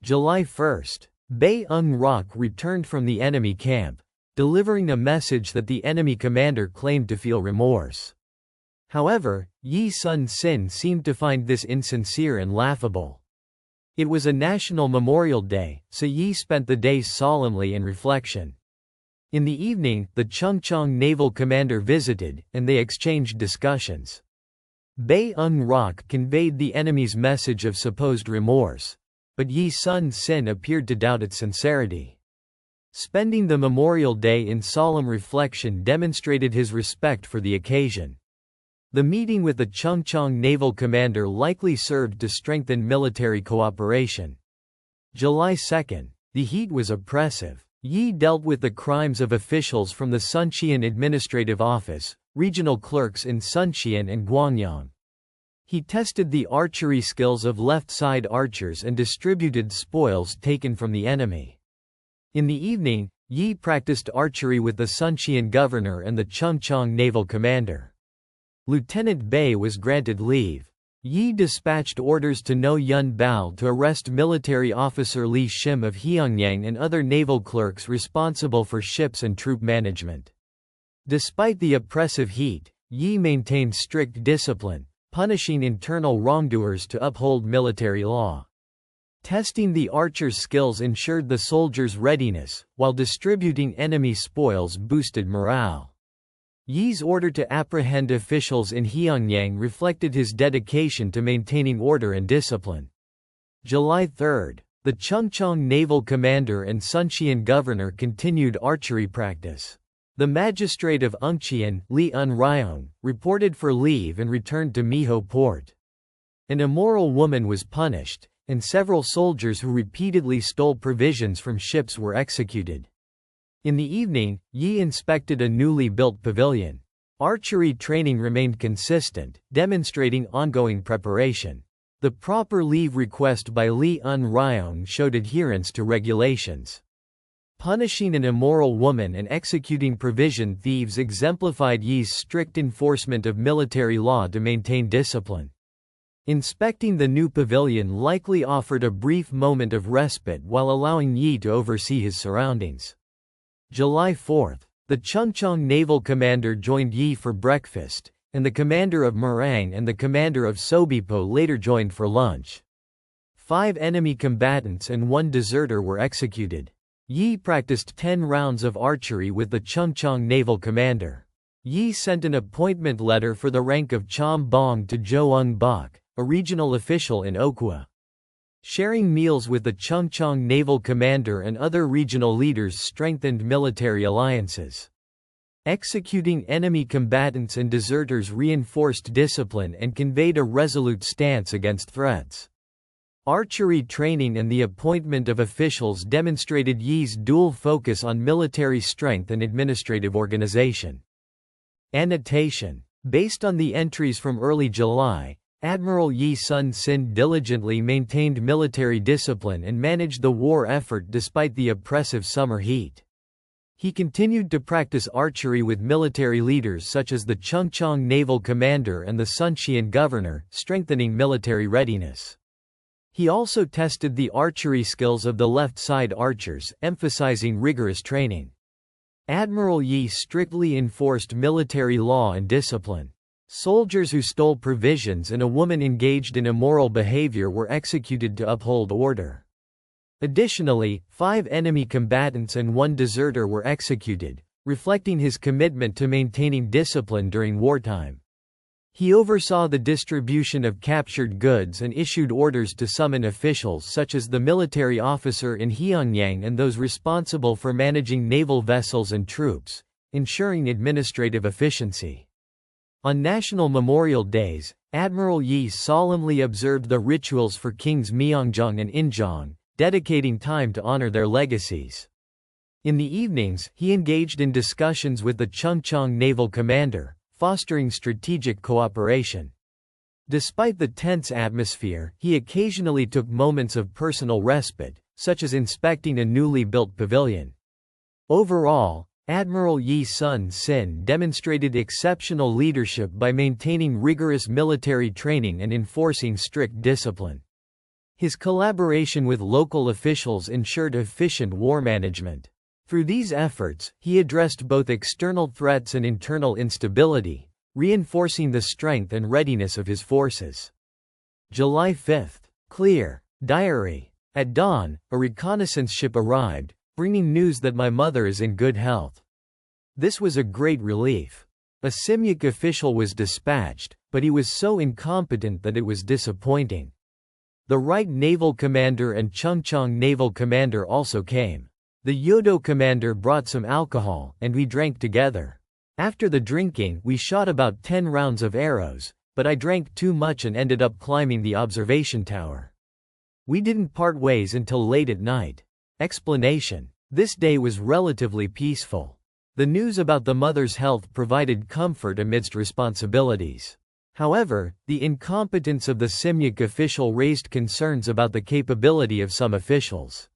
July 1st, Bae-eung-rok returned from the enemy camp, delivering a message that the enemy commander claimed to feel remorse. However, Yi Sun-sin seemed to find this insincere and laughable. It was a national Memorial Day, so Yi spent the day solemnly in reflection. In the evening, the Chungcheong naval commander visited, and they exchanged discussions. Bae-eung-rok conveyed the enemy's message of supposed remorse, but Yi Sun-sin appeared to doubt its sincerity. Spending the Memorial Day in solemn reflection demonstrated his respect for the occasion. The meeting with the Chungcheong naval commander likely served to strengthen military cooperation. July 2nd, the heat was oppressive. Yi dealt with the crimes of officials from the Suncheon Administrative Office, regional clerks in Suncheon and Gwangyang. He tested the archery skills of left-side archers and distributed spoils taken from the enemy. In the evening, Yi practiced archery with the Suncheon governor and the Chungcheong naval commander. Lieutenant Bae was granted leave. Yi dispatched orders to No Yun Bao to arrest military officer Li Shim of Heongyang and other naval clerks responsible for ships and troop management. Despite the oppressive heat, Yi maintained strict discipline, punishing internal wrongdoers to uphold military law. Testing the archers' skills ensured the soldiers' readiness, while distributing enemy spoils boosted morale. Yi's order to apprehend officials in Heongyang reflected his dedication to maintaining order and discipline. July 3rd, the Chungcheong naval commander and Suncheon governor continued archery practice. The magistrate of Ungcheon, Lee Un-ryong, reported for leave and returned to Miho port. An immoral woman was punished, and several soldiers who repeatedly stole provisions from ships were executed. In the evening, Yi inspected a newly built pavilion. Archery training remained consistent, demonstrating ongoing preparation. The proper leave request by Lee Un-ryong showed adherence to regulations. Punishing an immoral woman and executing provision thieves exemplified Yi's strict enforcement of military law to maintain discipline. Inspecting the new pavilion likely offered a brief moment of respite while allowing Yi to oversee his surroundings. July 4th, the Chungcheong naval commander joined Yi for breakfast, and the commander of Murang and the commander of Sobipo later joined for lunch. 5 enemy combatants and 1 deserter were executed. Yi practiced 10 rounds of archery with the Chungcheong naval commander. Yi sent an appointment letter for the rank of Chom Bong to Jo Eung-bok, a regional official in Okwa. Sharing meals with the Chungcheong naval commander and other regional leaders strengthened military alliances. Executing enemy combatants and deserters reinforced discipline and conveyed a resolute stance against threats. Archery training and the appointment of officials demonstrated Yi's dual focus on military strength and administrative organization. Annotation. Based on the entries from early July, Admiral Yi Sun-sin diligently maintained military discipline and managed the war effort despite the oppressive summer heat. He continued to practice archery with military leaders such as the Chungcheong naval commander and the Suncheon governor, strengthening military readiness. He also tested the archery skills of the left-side archers, emphasizing rigorous training. Admiral Yi strictly enforced military law and discipline. Soldiers who stole provisions and a woman engaged in immoral behavior were executed to uphold order. Additionally, 5 enemy combatants and 1 deserter were executed, reflecting his commitment to maintaining discipline during wartime. He oversaw the distribution of captured goods and issued orders to summon officials such as the military officer in Heongyang and those responsible for managing naval vessels and troops, ensuring administrative efficiency. On national memorial days, Admiral Yi solemnly observed the rituals for Kings Myeongjong and Injong, dedicating time to honor their legacies. In the evenings, he engaged in discussions with the Chungcheong naval commander, fostering strategic cooperation. Despite the tense atmosphere, he occasionally took moments of personal respite, such as inspecting a newly built pavilion. Overall, Admiral Yi Sun-sin demonstrated exceptional leadership by maintaining rigorous military training and enforcing strict discipline. His collaboration with local officials ensured efficient war management. Through these efforts, he addressed both external threats and internal instability, reinforcing the strength and readiness of his forces. July 5. Clear. Diary. At dawn, a reconnaissance ship arrived, bringing news that my mother is in good health. This was a great relief. A Simyuk official was dispatched, but he was so incompetent that it was disappointing. The right naval commander and Chungcheong naval commander also came. The Yodo commander brought some alcohol, and we drank together. After the drinking, we shot about 10 rounds of arrows, but I drank too much and ended up climbing the observation tower. We didn't part ways until late at night. Explanation. This day was relatively peaceful. The news about the mother's health provided comfort amidst responsibilities. However, the incompetence of the Simyuk official raised concerns about the capability of some officials.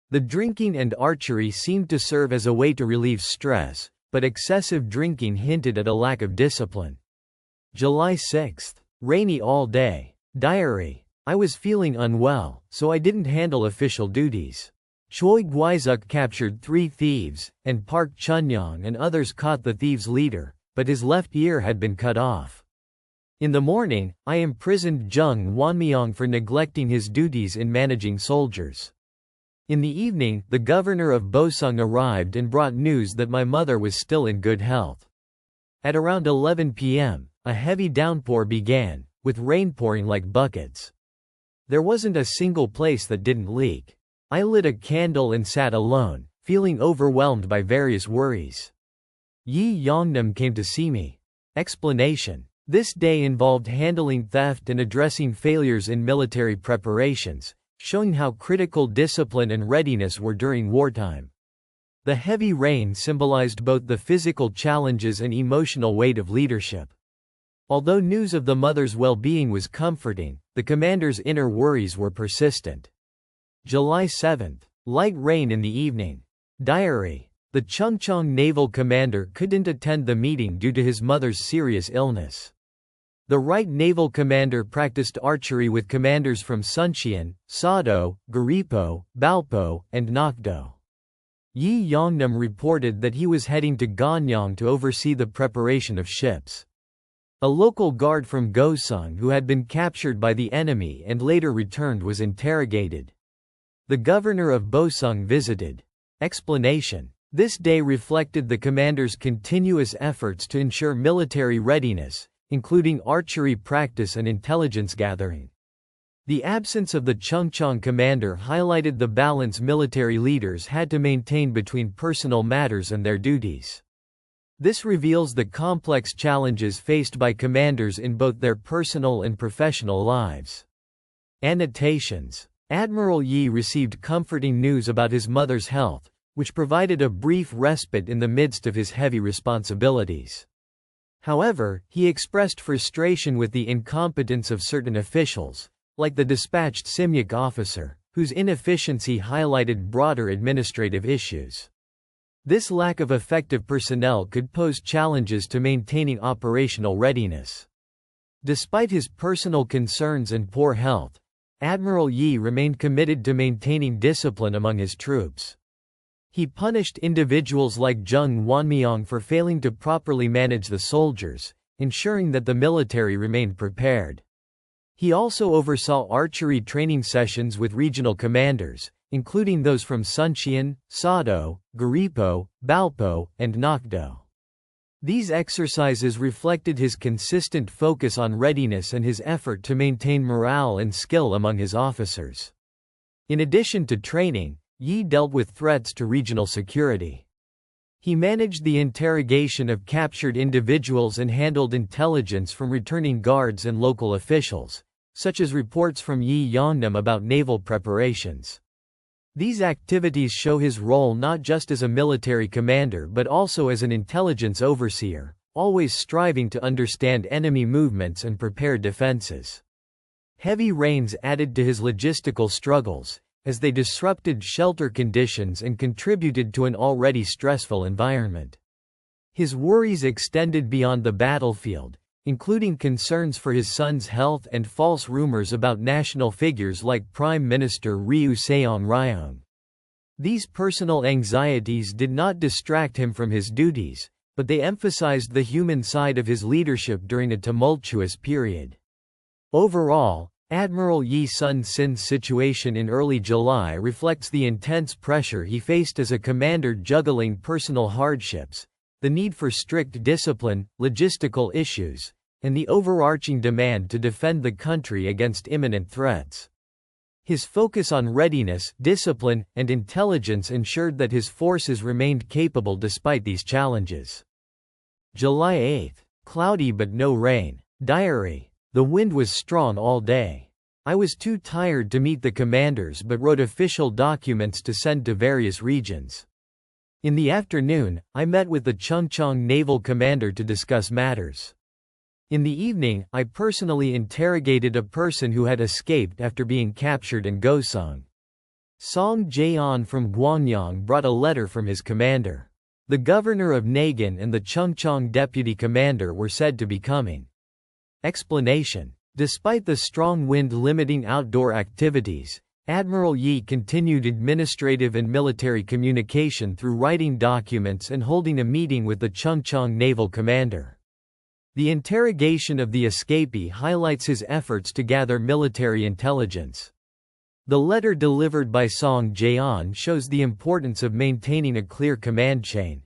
The drinking and archery seemed to serve as a way to relieve stress, but excessive drinking hinted at a lack of discipline. July 6. Rainy all day. Diary. I was feeling unwell, so I didn't handle official duties. Choi Gwaizuk captured 3 thieves, and Park Chunyong and others caught the thieves' leader, but his left ear had been cut off. In the morning, I imprisoned Jung Wonmyong for neglecting his duties in managing soldiers. In the evening, the governor of Bosung arrived and brought news that my mother was still in good health. At around 11 p.m., a heavy downpour began, with rain pouring like buckets. There wasn't a single place that didn't leak. I lit a candle and sat alone, feeling overwhelmed by various worries. Yi Yongnam came to see me. Explanation. This day involved handling theft and addressing failures in military preparations, showing how critical discipline and readiness were during wartime. The heavy rain symbolized both the physical challenges and emotional weight of leadership. Although news of the mother's well-being was comforting, the commander's inner worries were persistent. July 7. Light rain in the evening. Diary. The Chungcheong naval commander couldn't attend the meeting due to his mother's serious illness. The right naval commander practiced archery with commanders from Suncheon, Sado, Garipo, Balpo, and Nakdo. Yi Yongnam reported that he was heading to Ganyang to oversee the preparation of ships. A local guard from Gosung who had been captured by the enemy and later returned was interrogated. The governor of Bosung visited. Explanation. This day reflected the commander's continuous efforts to ensure military readiness, including archery practice and intelligence gathering. The absence of the Chungcheong commander highlighted the balance military leaders had to maintain between personal matters and their duties. This reveals the complex challenges faced by commanders in both their personal and professional lives. Annotations. Admiral Yi received comforting news about his mother's health, which provided a brief respite in the midst of his heavy responsibilities. However, he expressed frustration with the incompetence of certain officials, like the dispatched Simyuk officer, whose inefficiency highlighted broader administrative issues. This lack of effective personnel could pose challenges to maintaining operational readiness. Despite his personal concerns and poor health, Admiral Yi remained committed to maintaining discipline among his troops. He punished individuals like Jung Wonmyong for failing to properly manage the soldiers, ensuring that the military remained prepared. He also oversaw archery training sessions with regional commanders, including those from Suncheon, Sado, Garipo, Balpo, and Nakdo. These exercises reflected his consistent focus on readiness and his effort to maintain morale and skill among his officers. In addition to training, Yi dealt with threats to regional security. He managed the interrogation of captured individuals and handled intelligence from returning guards and local officials, such as reports from Yi Yongnam about naval preparations. These activities show his role not just as a military commander but also as an intelligence overseer, always striving to understand enemy movements and prepare defenses. Heavy rains added to his logistical struggles, as they disrupted shelter conditions and contributed to an already stressful environment. His worries extended beyond the battlefield, including concerns for his son's health and false rumors about national figures like Prime Minister Ryu Seong-ryong. These personal anxieties did not distract him from his duties, but they emphasized the human side of his leadership during a tumultuous period. Overall, Admiral Yi Sun-sin's situation in early July reflects the intense pressure he faced as a commander juggling personal hardships, the need for strict discipline, logistical issues, and the overarching demand to defend the country against imminent threats. His focus on readiness, discipline, and intelligence ensured that his forces remained capable despite these challenges. July 8. Cloudy but no rain. Diary. The wind was strong all day. I was too tired to meet the commanders but wrote official documents to send to various regions. In the afternoon, I met with the Chungcheong naval commander to discuss matters. In the evening, I personally interrogated a person who had escaped after being captured in Gosong. Song Jae-on from Gwangyang brought a letter from his commander. The governor of Nagin and the Chungcheong deputy commander were said to be coming. Explanation. Despite the strong wind limiting outdoor activities, Admiral Yi continued administrative and military communication through writing documents and holding a meeting with the Chungcheong naval commander. The interrogation of the escapee highlights his efforts to gather military intelligence. The letter delivered by Song Jae-on shows the importance of maintaining a clear command chain.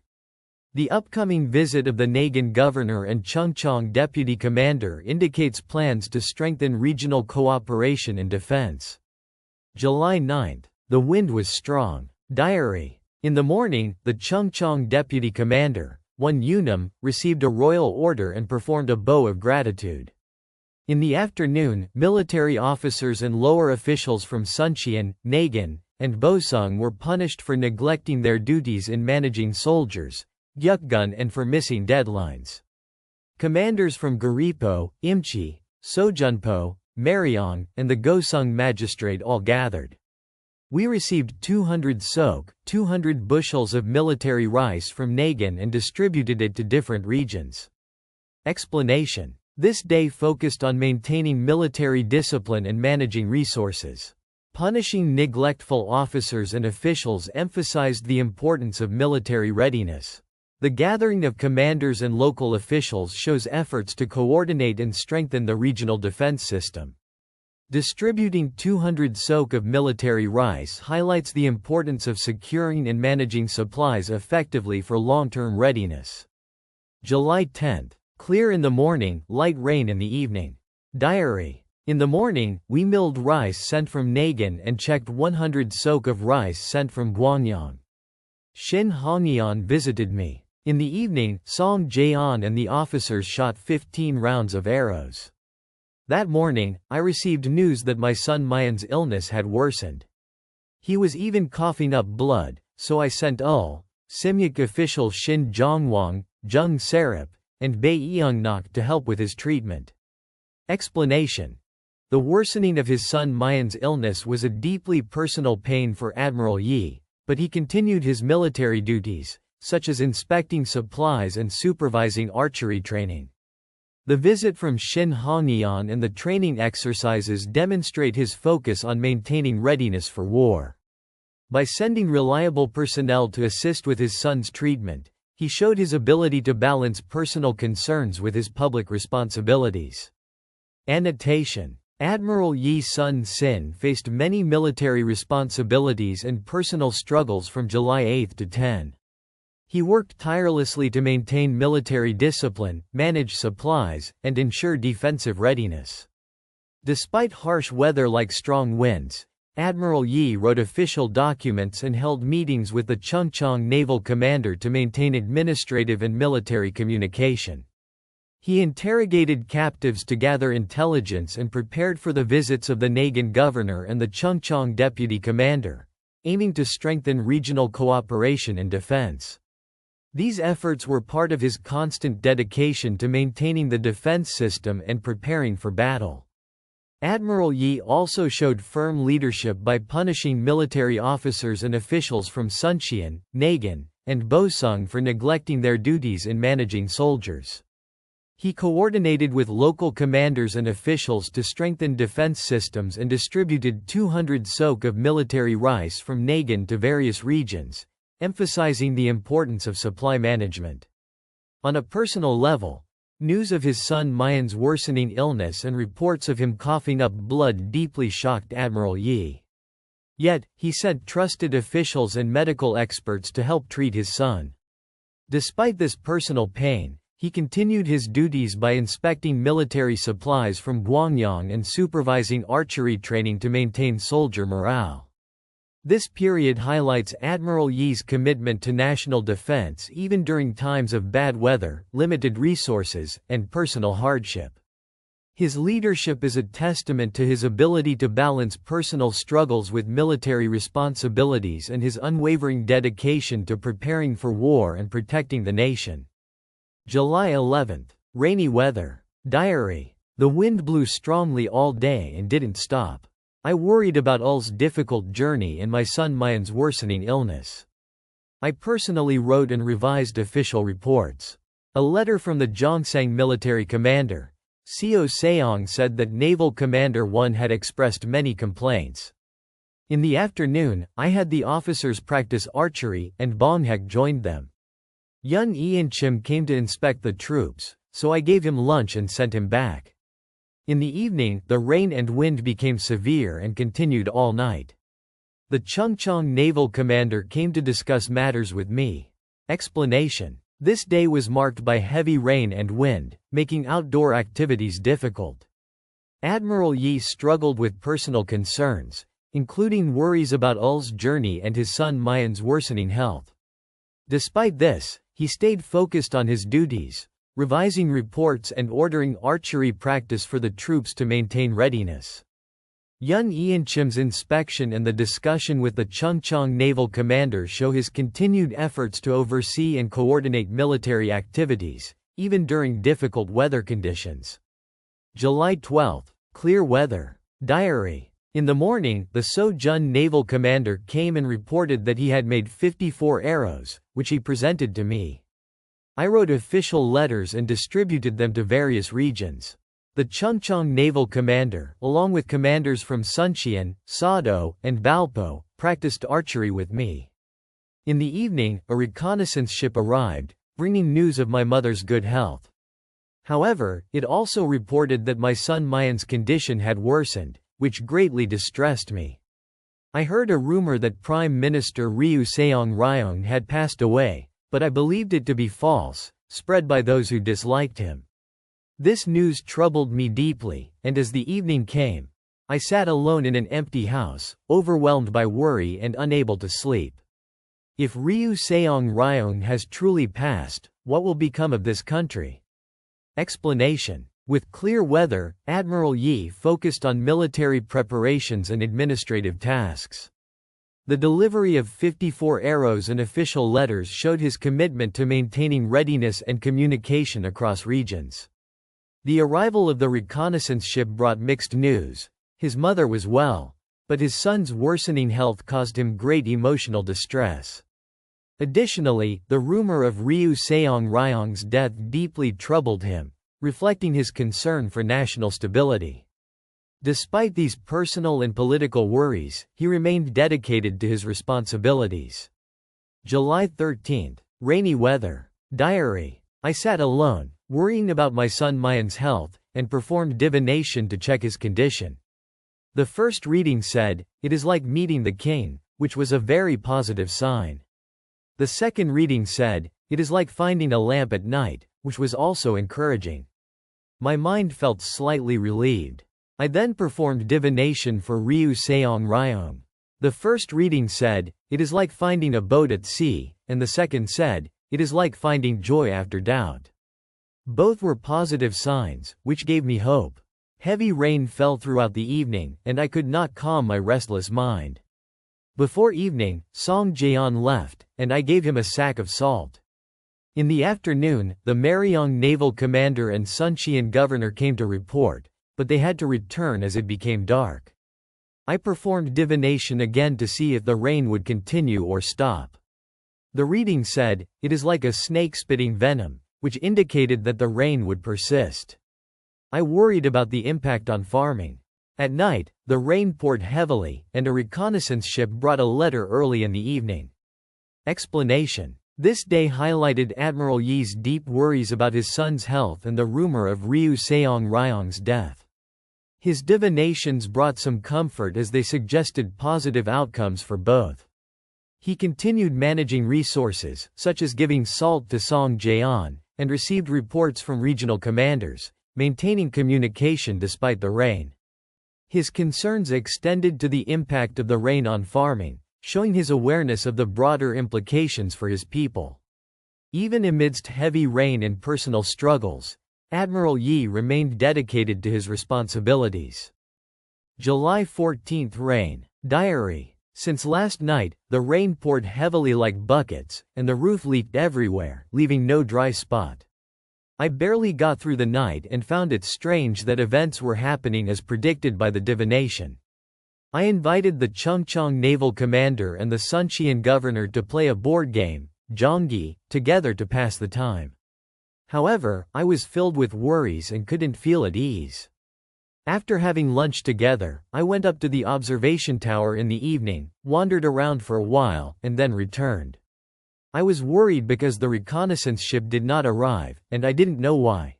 The upcoming visit of the Nagin governor and Chungcheong deputy commander indicates plans to strengthen regional cooperation and defense. July 9. The wind was strong. Diary. In the morning, the Chungcheong deputy commander, Won Yunam, received a royal order and performed a bow of gratitude. In the afternoon, military officers and lower officials from Suncheon, Nagin, and Bosung were punished for neglecting their duties in managing soldiers, Gyukgun, and for missing deadlines. Commanders from Garipo, Imchi, Sojunpo, Maryong, and the Gosung magistrate all gathered. We received 200 sok, 200 bushels of military rice from Nagin and distributed it to different regions. Explanation. This day focused on maintaining military discipline and managing resources. Punishing neglectful officers and officials emphasized the importance of military readiness. The gathering of commanders and local officials shows efforts to coordinate and strengthen the regional defense system. Distributing 200 sok of military rice highlights the importance of securing and managing supplies effectively for long-term readiness. July 10. Clear in the morning, light rain in the evening. Diary. In the morning, we milled rice sent from Nagin and checked 100 sok of rice sent from Gwangyang. Shin Hongyeon visited me. In the evening, Song Jae-on and the officers shot 15 rounds of arrows. That morning, I received news that my son Mayan's illness had worsened. He was even coughing up blood, so I sent Simyuk official Shin Jongwang, Jung Serap, and Bae Eung-nak to help with his treatment. Explanation. The worsening of his son Mayan's illness was a deeply personal pain for Admiral Yi, but he continued his military duties, such as inspecting supplies and supervising archery training. The visit from Shin Hongyeon and the training exercises demonstrate his focus on maintaining readiness for war. By sending reliable personnel to assist with his son's treatment, he showed his ability to balance personal concerns with his public responsibilities. Annotation. Admiral Yi Sun-sin faced many military responsibilities and personal struggles from July 8 to 10. He worked tirelessly to maintain military discipline, manage supplies, and ensure defensive readiness. Despite harsh weather like strong winds, Admiral Yi wrote official documents and held meetings with the Chungcheong naval commander to maintain administrative and military communication. He interrogated captives to gather intelligence and prepared for the visits of the Nagin governor and the Chungcheong deputy commander, aiming to strengthen regional cooperation and defense. These efforts were part of his constant dedication to maintaining the defense system and preparing for battle. Admiral Yi also showed firm leadership by punishing military officers and officials from Suncheon, Nagin, and Bosung for neglecting their duties in managing soldiers. He coordinated with local commanders and officials to strengthen defense systems and distributed 200 sok of military rice from Nagin to various regions, emphasizing the importance of supply management. On a personal level, news of his son Mayan's worsening illness and reports of him coughing up blood deeply shocked Admiral Yi. Yet, he sent trusted officials and medical experts to help treat his son. Despite this personal pain, he continued his duties by inspecting military supplies from Gwangyang and supervising archery training to maintain soldier morale. This period highlights Admiral Yi's commitment to national defense even during times of bad weather, limited resources, and personal hardship. His leadership is a testament to his ability to balance personal struggles with military responsibilities and his unwavering dedication to preparing for war and protecting the nation. July 11. Rainy weather. Diary. The wind blew strongly all day and didn't stop. I worried about Ul's difficult journey and my son Mayan's worsening illness. I personally wrote and revised official reports. A letter from the Gyeongsang military commander, Seo Seong, said that Naval Commander 1 had expressed many complaints. In the afternoon, I had the officers practice archery, and Bonghek joined them. Yun Ianchim came to inspect the troops, so I gave him lunch and sent him back. In the evening, the rain and wind became severe and continued all night. The Chungcheong Naval Commander came to discuss matters with me. Explanation. This day was marked by heavy rain and wind, making outdoor activities difficult. Admiral Yi struggled with personal concerns, including worries about Ul's journey and his son Mayan's worsening health. Despite this, he stayed focused on his duties, revising reports and ordering archery practice for the troops to maintain readiness. Yun Ianchim's inspection and the discussion with the Chungcheong Naval Commander show his continued efforts to oversee and coordinate military activities, even during difficult weather conditions. July 12. Clear weather. Diary. In the morning, the Seo-jun Naval Commander came and reported that he had made 54 arrows, which he presented to me. I wrote official letters and distributed them to various regions. The Chungcheong Naval Commander, along with commanders from Suncheon, Sado, and Balpo, practiced archery with me. In the evening, a reconnaissance ship arrived, bringing news of my mother's good health. However, it also reported that my son Mayan's condition had worsened, which greatly distressed me. I heard a rumor that Prime Minister Ryu Seong-ryong had passed away, but I believed it to be false, spread by those who disliked him. This news troubled me deeply, and as the evening came, I sat alone in an empty house, overwhelmed by worry and unable to sleep. If Ryu Seong-ryong has truly passed, what will become of this country? Explanation. With clear weather, Admiral Yi focused on military preparations and administrative tasks. The delivery of 54 arrows and official letters showed his commitment to maintaining readiness and communication across regions. The arrival of the reconnaissance ship brought mixed news. His mother was well, but his son's worsening health caused him great emotional distress. Additionally, the rumor of Ryu Seong-ryong's death deeply troubled him, reflecting his concern for national stability. Despite these personal and political worries, he remained dedicated to his responsibilities. July 13. Rainy weather. Diary. I sat alone, worrying about my son Mayan's health, and performed divination to check his condition. The first reading said, "It is like meeting the king," which was a very positive sign. The second reading said, "It is like finding a lamp at night," which was also encouraging. My mind felt slightly relieved. I then performed divination for Ryu Seong-ryong. The first reading said, "It is like finding a boat at sea," and the second said, "It is like finding joy after doubt." Both were positive signs, which gave me hope. Heavy rain fell throughout the evening, and I could not calm my restless mind. Before evening, Song Jaeon left, and I gave him a sack of salt. In the afternoon, the Maryong Naval Commander and Suncheon Governor came to report, but they had to return as it became dark. I performed divination again to see if the rain would continue or stop. The reading said, "It is like a snake spitting venom," which indicated that the rain would persist. I worried about the impact on farming. At night, the rain poured heavily, and a reconnaissance ship brought a letter early in the evening. Explanation: this day highlighted Admiral Yi's deep worries about his son's health and the rumor of Ryu Seong-ryong's death. His divinations brought some comfort as they suggested positive outcomes for both. He continued managing resources, such as giving salt to Song-jaeon, and received reports from regional commanders, maintaining communication despite the rain. His concerns extended to the impact of the rain on farming, showing his awareness of the broader implications for his people. Even amidst heavy rain and personal struggles, Admiral Yi remained dedicated to his responsibilities. July 14 rain. Diary. Since last night, the rain poured heavily like buckets, and the roof leaked everywhere, leaving no dry spot. I barely got through the night and found it strange that events were happening as predicted by the divination. I invited the Chungcheong naval commander and the Suncheon governor to play a board game, Jonggi, together to pass the time. However, I was filled with worries and couldn't feel at ease. After having lunch together, I went up to the observation tower in the evening, wandered around for a while, and then returned. I was worried because the reconnaissance ship did not arrive, and I didn't know why.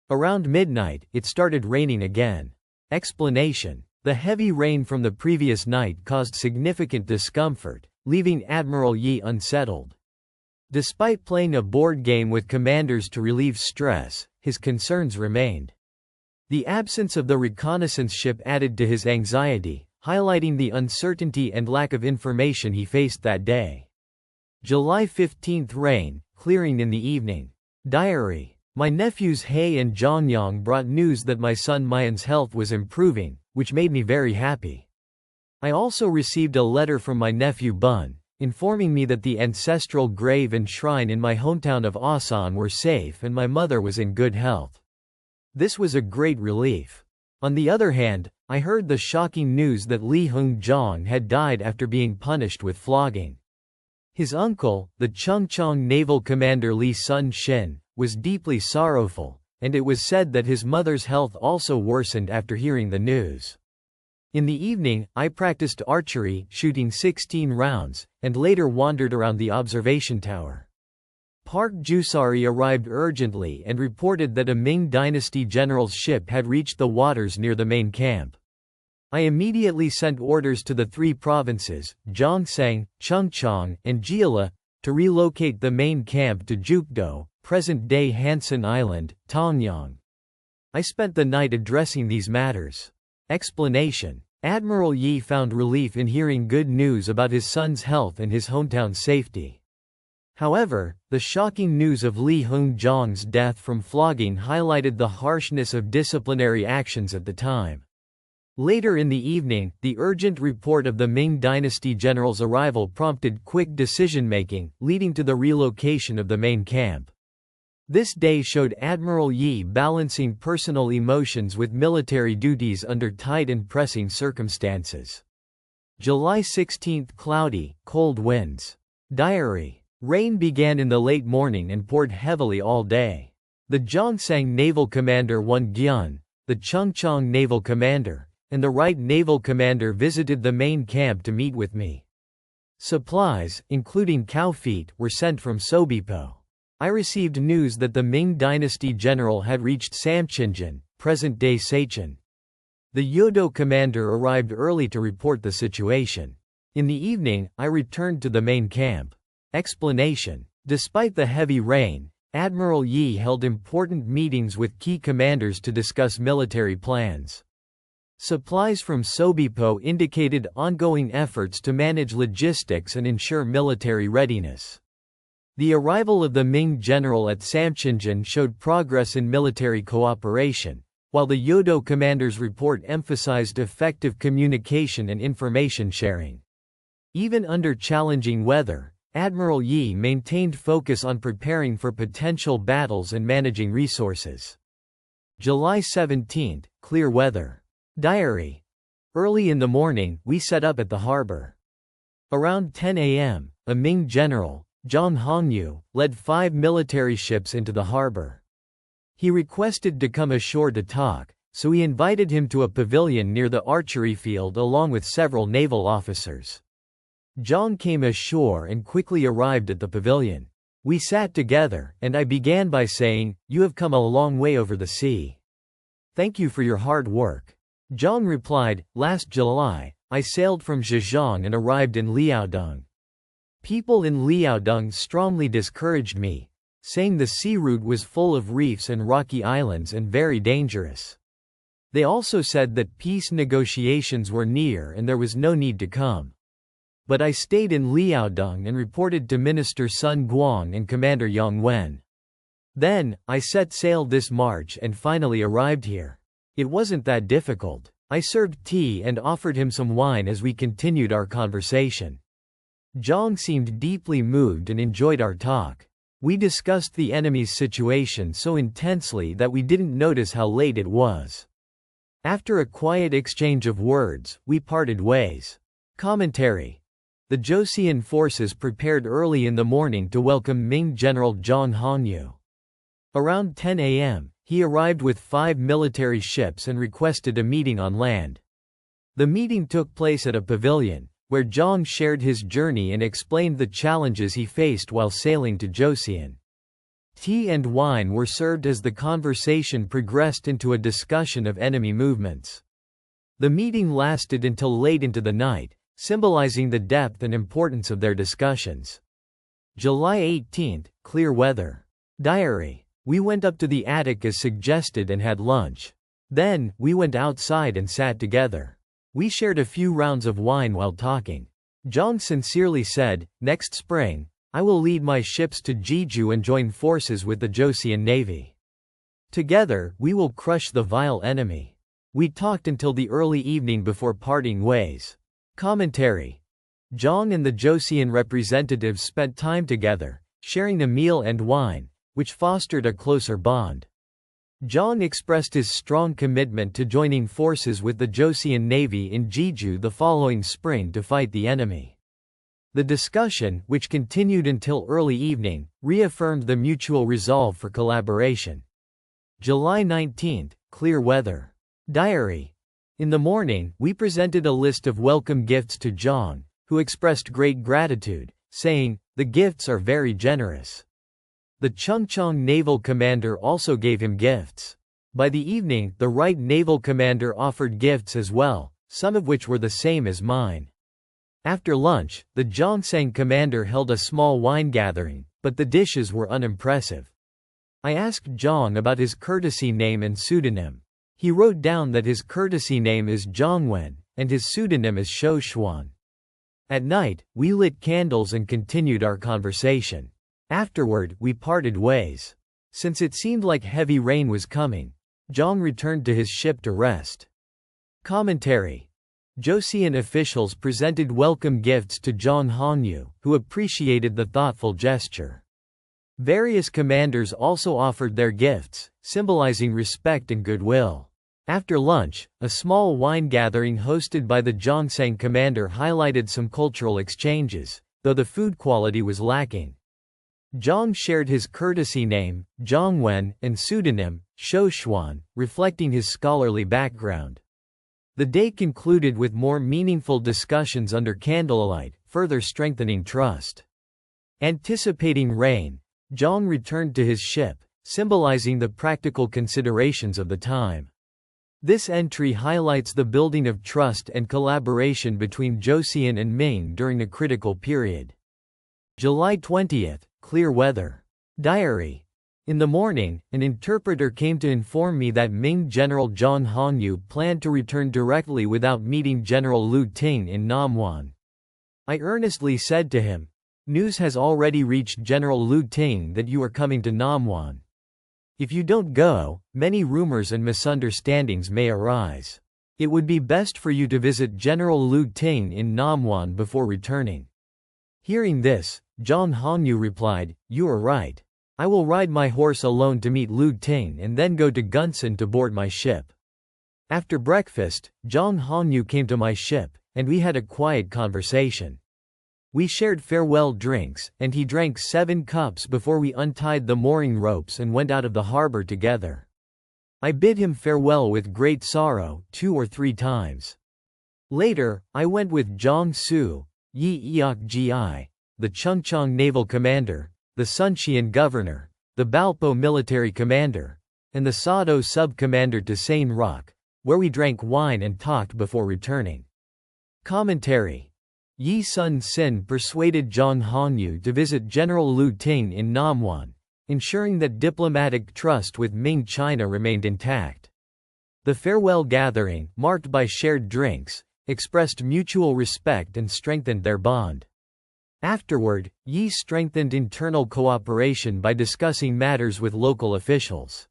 Around midnight, it started raining again. Explanation: the heavy rain from the previous night caused significant discomfort, leaving Admiral Yi unsettled. Despite playing a board game with commanders to relieve stress, his concerns remained. The absence of the reconnaissance ship added to his anxiety, highlighting the uncertainty and lack of information he faced that day. July 15 rain, clearing in the evening. Diary. My nephews Hae and Jongyang brought news that my son Mayan's health was improving, which made me very happy. I also received a letter from my nephew Bun, informing me that the ancestral grave and shrine in my hometown of Asan were safe and my mother was in good health. This was a great relief. On the other hand, I heard the shocking news that Lee Heung-jong had died after being punished with flogging. His uncle, the Chungcheong naval commander Yi Sun-sin, was deeply sorrowful, and it was said that his mother's health also worsened after hearing the news. In the evening, I practiced archery, shooting 16 rounds, and later wandered around the observation tower. Park Jusari arrived urgently and reported that a Ming Dynasty general's ship had reached the waters near the main camp. I immediately sent orders to the three provinces, Gyeongsang, Chungcheong, and Jeolla, to relocate the main camp to Jukdo, present-day Hansan Island, Tongyang. I spent the night addressing these matters. Explanation: Admiral Yi found relief in hearing good news about his son's health and his hometown's safety. However, the shocking news of Lee Heung-jong's death from flogging highlighted the harshness of disciplinary actions at the time. Later in the evening, the urgent report of the Ming Dynasty general's arrival prompted quick decision-making, leading to the relocation of the main camp. This day showed Admiral Yi balancing personal emotions with military duties under tight and pressing circumstances. July 16 cloudy, cold winds. Diary. Rain began in the late morning and poured heavily all day. The Gyeongsang naval commander Won Gyun, the Chungcheong naval commander, and the Right naval commander visited the main camp to meet with me. Supplies, including cow feet, were sent from Sobipo. I received news that the Ming Dynasty general had reached Samchinjin, present-day Sachin. The Yodo commander arrived early to report the situation. In the evening, I returned to the main camp. Explanation: despite the heavy rain, Admiral Yi held important meetings with key commanders to discuss military plans. Supplies from Sobipo indicated ongoing efforts to manage logistics and ensure military readiness. The arrival of the Ming general at Samchinjin showed progress in military cooperation, while the Yodo commander's report emphasized effective communication and information sharing. Even under challenging weather, Admiral Yi maintained focus on preparing for potential battles and managing resources. July 17, clear weather. Diary. Early in the morning, we set up at the harbor. Around 10 a.m., a Ming general, Zhang Hongyu, led 5 military ships into the harbor. He requested to come ashore to talk, so we invited him to a pavilion near the archery field along with several naval officers. Zhang came ashore and quickly arrived at the pavilion. We sat together, and I began by saying, "You have come a long way over the sea. Thank you for your hard work." Zhang replied, "Last July, I sailed from Zhejiang and arrived in Liaodong. People in Liaodong strongly discouraged me, saying the sea route was full of reefs and rocky islands and very dangerous. They also said that peace negotiations were near and there was no need to come. But I stayed in Liaodong and reported to Minister Sun Guang and Commander Yang Wen. Then, I set sail this March and finally arrived here. It wasn't that difficult. I served tea and offered him some wine as we continued our conversation." Zhang seemed deeply moved and enjoyed our talk. We discussed the enemy's situation so intensely that we didn't notice how late it was. After a quiet exchange of words, we parted ways. Commentary. The Joseon forces prepared early in the morning to welcome Ming General Zhang Hongyu. Around 10 a.m., he arrived with 5 military ships and requested a meeting on land. The meeting took place at a pavilion, where Zhang shared his journey and explained the challenges he faced while sailing to Joseon. Tea and wine were served as the conversation progressed into a discussion of enemy movements. The meeting lasted until late into the night, symbolizing the depth and importance of their discussions. July 18, clear weather. Diary. We went up to the attic as suggested and had lunch. Then, we went outside and sat together. We shared a few rounds of wine while talking. Zhang sincerely said, "Next spring, I will lead my ships to Jeju and join forces with the Joseon Navy. Together, we will crush the vile enemy." We talked until the early evening before parting ways. Commentary. Zhang and the Joseon representatives spent time together, sharing a meal and wine, which fostered a closer bond. Zhang expressed his strong commitment to joining forces with the Joseon Navy in Jeju the following spring to fight the enemy. The discussion, which continued until early evening, reaffirmed the mutual resolve for collaboration. July 19, clear weather. Diary. In the morning, we presented a list of welcome gifts to Zhang, who expressed great gratitude, saying, "The gifts are very generous." The Chungcheong naval commander also gave him gifts. By the evening, the right naval commander offered gifts as well, some of which were the same as mine. After lunch, the Zhongsang commander held a small wine gathering, but the dishes were unimpressive. I asked Zhang about his courtesy name and pseudonym. He wrote down that his courtesy name is Zhongwen, and his pseudonym is Shou Xuan. At night, we lit candles and continued our conversation. Afterward, we parted ways. Since it seemed like heavy rain was coming, Zhang returned to his ship to rest. Commentary. Joseon officials presented welcome gifts to Zhang Hongyu, who appreciated the thoughtful gesture. Various commanders also offered their gifts, symbolizing respect and goodwill. After lunch, a small wine gathering hosted by the Zhongsang commander highlighted some cultural exchanges, though the food quality was lacking. Zhang shared his courtesy name, Zhongwen, and pseudonym, Shou Xuan, reflecting his scholarly background. The day concluded with more meaningful discussions under candlelight, further strengthening trust. Anticipating rain, Zhang returned to his ship, symbolizing the practical considerations of the time. This entry highlights the building of trust and collaboration between Joseon and Ming during a critical period. July 20, clear weather. Diary. In the morning, an interpreter came to inform me that Ming General Zhang Hongyu planned to return directly without meeting General Liu Ting in Namwan. I earnestly said to him, "News has already reached General Liu Ting that you are coming to Namwan. If you don't go, many rumors and misunderstandings may arise. It would be best for you to visit General Liu Ting in Namwan before returning." Hearing this, Zhang Hongyu replied, "You are right. I will ride my horse alone to meet Liu Ting and then go to Gunsan to board my ship." After breakfast, Zhang Hongyu came to my ship, and we had a quiet conversation. We shared farewell drinks, and he drank 7 cups before we untied the mooring ropes and went out of the harbor together. I bid him farewell with great sorrow 2 or 3 times. Later, I went with Zhang Su, Yi Eok-gi, the Chungcheong naval commander, the Suncheon governor, the Balpo military commander, and the Sado sub-commander to Saemirok, where we drank wine and talked before returning. Commentary. Yi Sun-sin persuaded Zhang Hongyu to visit General Liu Ting in Namwan, ensuring that diplomatic trust with Ming China remained intact. The farewell gathering, marked by shared drinks, expressed mutual respect and strengthened their bond. Afterward, Yi strengthened internal cooperation by discussing matters with local officials.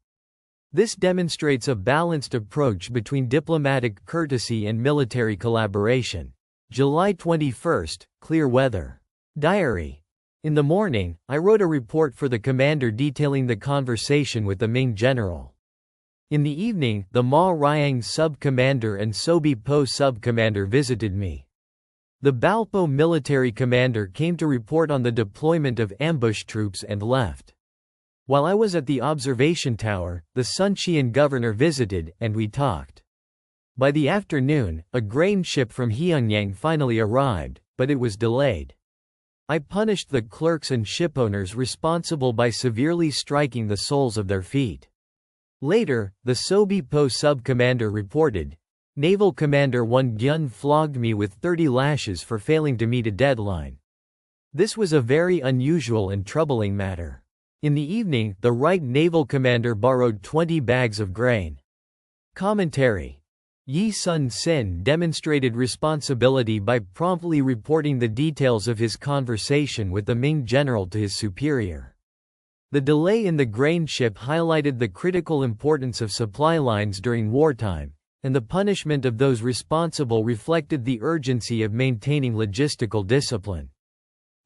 This demonstrates a balanced approach between diplomatic courtesy and military collaboration. July 21, clear weather. Diary. In the morning, I wrote a report for the commander detailing the conversation with the Ming general. In the evening, the Ma Ryang sub-commander and Sobi Po sub-commander visited me. The Balpo military commander came to report on the deployment of ambush troops and left. While I was at the observation tower, the Suncheon governor visited, and we talked. By the afternoon, a grain ship from Heongyang finally arrived, but it was delayed. I punished the clerks and shipowners responsible by severely striking the soles of their feet. Later, the Sobi Po sub-commander reported, Naval Commander Won Gyun flogged me with 30 lashes for failing to meet a deadline. This was a very unusual and troubling matter. In the evening, the right naval commander borrowed 20 bags of grain. Commentary. Yi Sun-sin demonstrated responsibility by promptly reporting the details of his conversation with the Ming general to his superior. The delay in the grain ship highlighted the critical importance of supply lines during wartime, and the punishment of those responsible reflected the urgency of maintaining logistical discipline.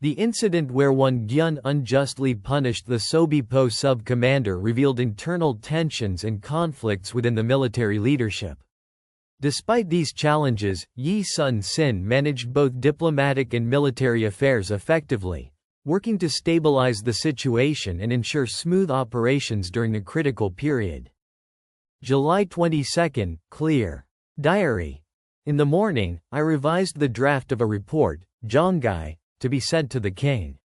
The incident where Won Gyun unjustly punished the Sobi Po sub-commander revealed internal tensions and conflicts within the military leadership. Despite these challenges, Yi Sun-sin managed both diplomatic and military affairs effectively, working to stabilize the situation and ensure smooth operations during the critical period. July 22, clear. Diary. In the morning, I revised the draft of a report, Zhonggai, to be sent to the king.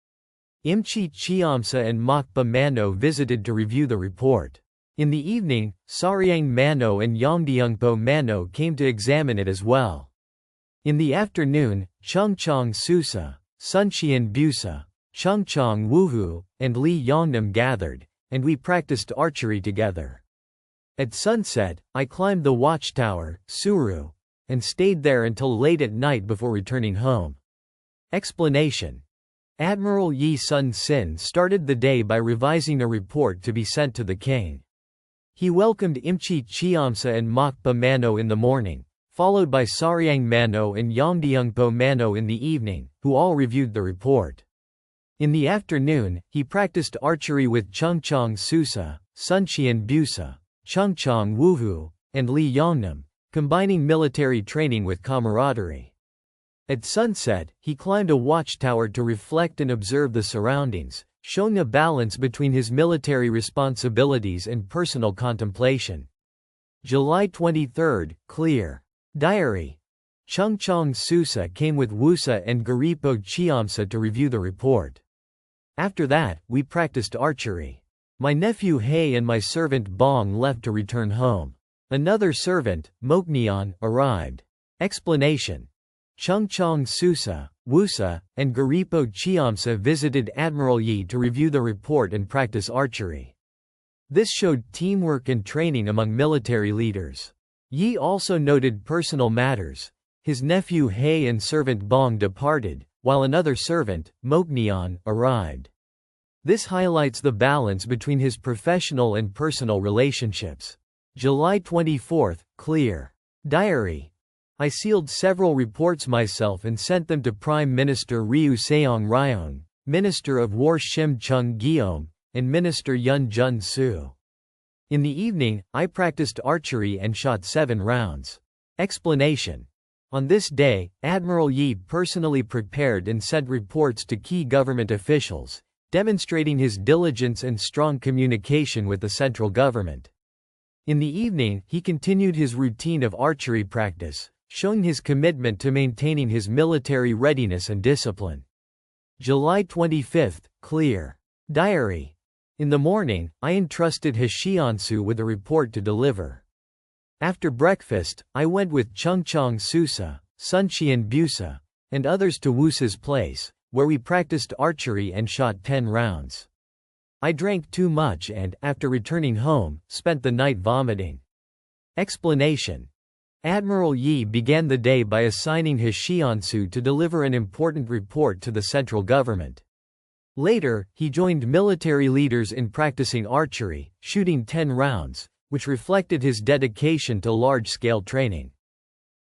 Imchi Cheomsa and Mokpa Mano visited to review the report. In the evening, Saryang Mano and Yongdeungpo Mano came to examine it as well. In the afternoon, Chungcheong Susa, Suncheon Busa, Chungcheong Wuhu, and Li Yongnam gathered, and we practiced archery together. At sunset, I climbed the watchtower, Suru, and stayed there until late at night before returning home. Explanation. Admiral Yi Sun-sin started the day by revising a report to be sent to the king. He welcomed Imchi Cheomsa and Mokpa Mano in the morning, followed by Saryang Mano and Yongdeungpo Mano in the evening, who all reviewed the report. In the afternoon, he practiced archery with Chungcheong Susa, Suncheon Busa, Chungcheong Wuhu, and Li Yongnam, combining military training with camaraderie. At sunset, he climbed a watchtower to reflect and observe the surroundings, showing a balance between his military responsibilities and personal contemplation. July 23, clear. Diary. Chungcheong Susa came with Wusa and Garipo Cheomsa to review the report. After that, we practiced archery. My nephew Hei and my servant Bong left to return home. Another servant, Mokneon, arrived. Explanation. Chungcheong Susa, Wusa, and Garipo Cheomsa visited Admiral Yi to review the report and practice archery. This showed teamwork and training among military leaders. Yi also noted personal matters. His nephew Hei and servant Bong departed, while another servant, Mokneon, arrived. This highlights the balance between his professional and personal relationships. July 24, clear. Diary. I sealed several reports myself and sent them to Prime Minister Ryu Seong-ryong, Minister of War Shim Chung-guillaume, and Minister Yun Jun-soo. In the evening, I practiced archery and shot 7 rounds. Explanation. On this day, Admiral Yi personally prepared and sent reports to key government officials, demonstrating his diligence and strong communication with the central government. In the evening, he continued his routine of archery practice, showing his commitment to maintaining his military readiness and discipline. July 25, clear. Diary. In the morning, I entrusted Hsiansu with a report to deliver. After breakfast, I went with Chungcheong Susa, Sunxian Busa, and others to Wusa's place, where we practiced archery and shot 10 rounds. I drank too much and, after returning home, spent the night vomiting. Explanation. Admiral Yi began the day by assigning Hsiansu to deliver an important report to the central government. Later, he joined military leaders in practicing archery, shooting 10 rounds, which reflected his dedication to large-scale training.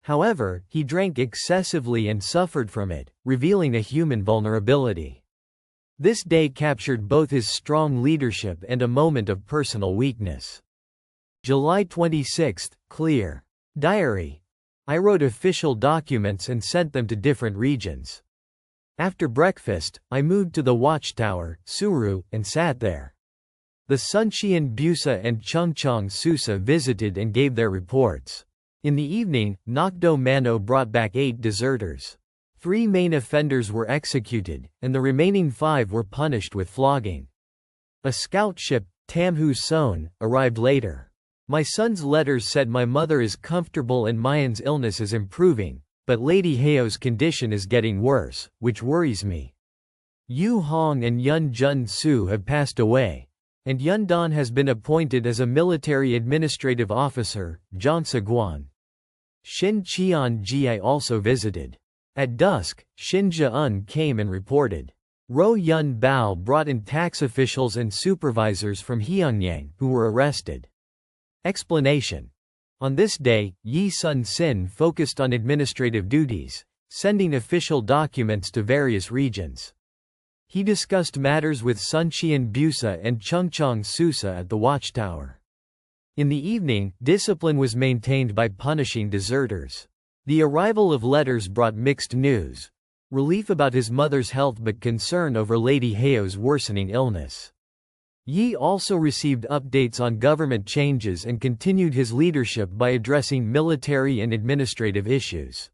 However, he drank excessively and suffered from it, revealing a human vulnerability. This day captured both his strong leadership and a moment of personal weakness. July 26, clear. Diary. I wrote official documents and sent them to different regions. After breakfast, I moved to the watchtower, Suru, and sat there. The Sunxian Busa and Chungcheong Susa visited and gave their reports. In the evening, Nakdo Mano brought back 8 deserters. 3 main offenders were executed, and the remaining 5 were punished with flogging. A scout ship, Tamhu Son, arrived later. My son's letters said my mother is comfortable and Mayan's illness is improving, but Lady Heo's condition is getting worse, which worries me. Yu Hong and Yun Jun Su have passed away, and Yun Dan has been appointed as a military administrative officer, Jiangsu Guan. Shin Qian also visited. At dusk, Shin Ja-un came and reported. Ro Yun Bao brought in tax officials and supervisors from Hyungyang who were arrested. Explanation. On this day, Yi Sun-sin focused on administrative duties, sending official documents to various regions. He discussed matters with Sunxian Busa and Chungcheong Susa at the watchtower. In the evening, discipline was maintained by punishing deserters. The arrival of letters brought mixed news. Relief about his mother's health but concern over Lady Heo's worsening illness. Yi also received updates on government changes and continued his leadership by addressing military and administrative issues.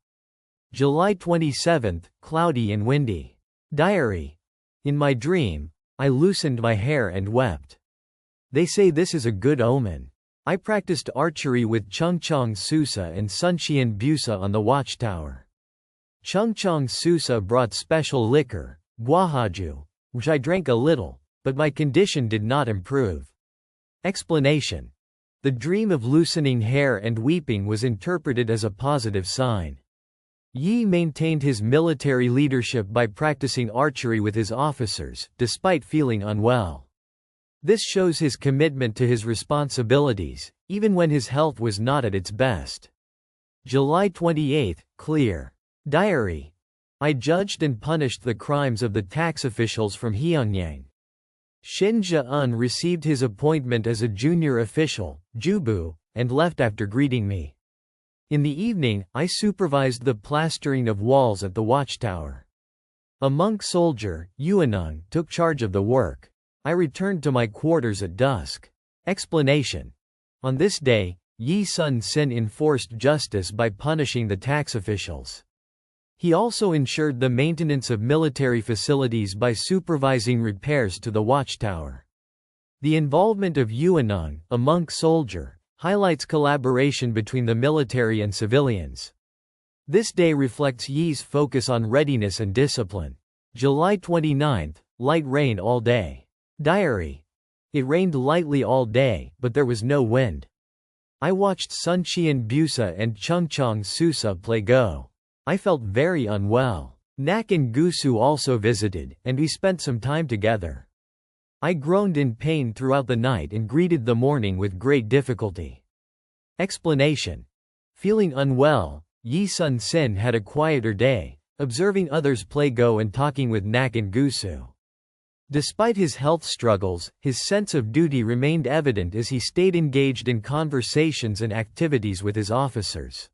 July 27, cloudy and windy. Diary. In my dream, I loosened my hair and wept. They say this is a good omen. I practiced archery with Chungcheong Susa and Sunxian Busa on the watchtower. Chungcheong Susa brought special liquor, guahaju, which I drank a little, but my condition did not improve. Explanation. The dream of loosening hair and weeping was interpreted as a positive sign. Yi maintained his military leadership by practicing archery with his officers, despite feeling unwell. This shows his commitment to his responsibilities, even when his health was not at its best. July 28, clear. Diary. I judged and punished the crimes of the tax officials from Hyungyang. Shin Ja-un received his appointment as a junior official, Jubu, and left after greeting me. In the evening, I supervised the plastering of walls at the watchtower. A monk soldier, Yuanung, took charge of the work. I returned to my quarters at dusk. Explanation. On this day, Yi Sun-sin enforced justice by punishing the tax officials. He also ensured the maintenance of military facilities by supervising repairs to the watchtower. The involvement of Yuanung, a monk soldier, highlights collaboration between the military and civilians. This day reflects Yi's focus on readiness and discipline. July 29, light rain all day. Diary. It rained lightly all day, but there was no wind. I watched Sunxian Busa and Chungcheong Susa play Go. I felt very unwell. Nak and Gusu also visited, and we spent some time together. I groaned in pain throughout the night and greeted the morning with great difficulty. Explanation. Feeling unwell, Yi Sun-sin had a quieter day, observing others play Go and talking with Nak and Gusu. Despite his health struggles, his sense of duty remained evident as he stayed engaged in conversations and activities with his officers.